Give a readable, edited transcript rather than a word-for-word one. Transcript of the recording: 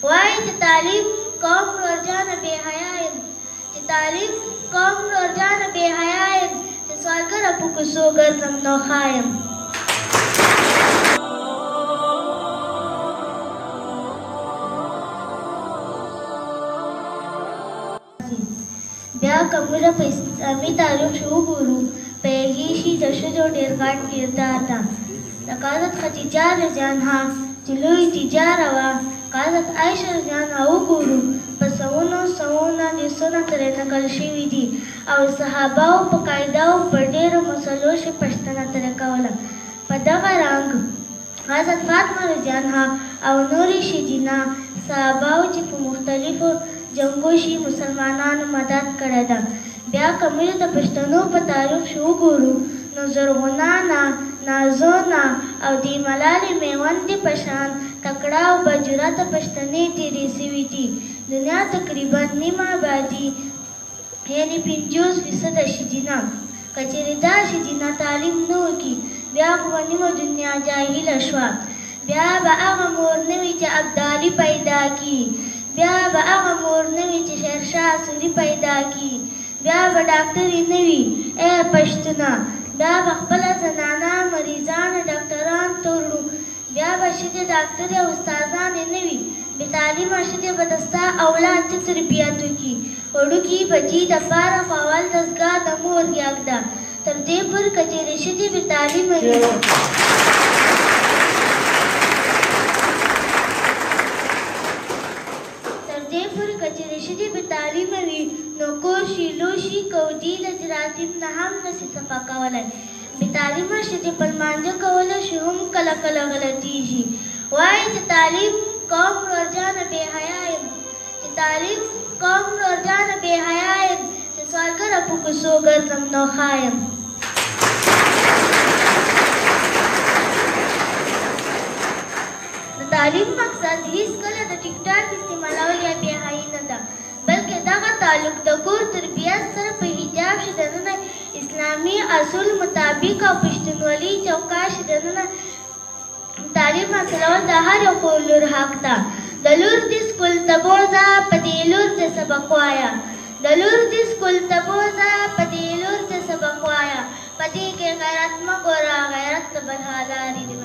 وایي چې تعلیم قوم ورجانه بې حیا یم، چې تعلیم قوم ورجانه بې حیا یم، چې سوالګره په کوڅو ګرځم نوخا یم. بیا که موږ په اسلامي تاریخ کې وګورو پیږي شي د ښځو ډېر غټ کردار ده. لکه حضرت خدیجه رضی عنها چې لوی تجاره وه، که حضرت عایشه رضی عنها وګورو په سوونه حدیثونه ترې نقل شوي دي او صحابهو په قاعدهو په ډېرو مسلو کې پوښتنه ترې کوله. په دغه رنګ حضرت فاطمه رضی عنها او نورې ښځینه صحابهو چې په مختلفو جنګو شي مسلمانانو مدد کړې ده. بیا که موږ د پښتنو په تاریخ کې وګورو نو زرغونه نازونه او د ملالې میوندې په شان تکړه او بجرته پښتنې تېرې سوي دي. دنیا تقریبا نیمه آبادي یعنې 50% ښځینه. که چېرې دا ښځینه تعلیم نه وکړي بیا خو به نیمه دنیا جاهله شوه. بیا به هغه مور نه وي چې ابدالي پیدا کړي، بیا به هغه مور نه وي چې شیرشاه سوري پیدا کړي، بیا به ډاکټرې نه وي ای پښتونه، بیا به خپله زنانه مریضان ډاکټران تورو، بیا به ښځې ډاکټرې او استادانې نه وي. بې تعلیمه ښځې به د ستا اولاد څه تربیت وکړي؟ وړوکي بچي دپاره خو اول دستګاه د مور یاک ده. تر دې پورې که چېرې ښځې بې تعلیمه وي تعلیمه وي نو کور شي لوشي کودي د جراثیم نه هم نشي صفا کولی. بې تعلیمه ښځې په لمانځه کولی شي هم کله کله غلطېږي. وایي چې تعلیم قوم ورجانه بې حیا یم، چې تعلیم قوم ورجانه بې حیا یم، چې سوالګره په کوڅو ګرځم نوخا یم. د تعلیم مقصد هېڅکله د ټیک ټاک استعمالول یا بې حیي نه ده، بلکې دغه تعلق د کور تربیت سره په حجاب چې دننه اسلامي اصول مطابق او پښتونولي چوکاټ چې دننه تعلیم حاصلول د هر یو خور لور حق ده. د لور دې سکول ته بوځه په دې لور دې سبق وایه، د لور دې سکول ته بوځه په دې لور دې سبق وایه، په دې کې غیرت مه ګوره غیرت د بلحالاري دې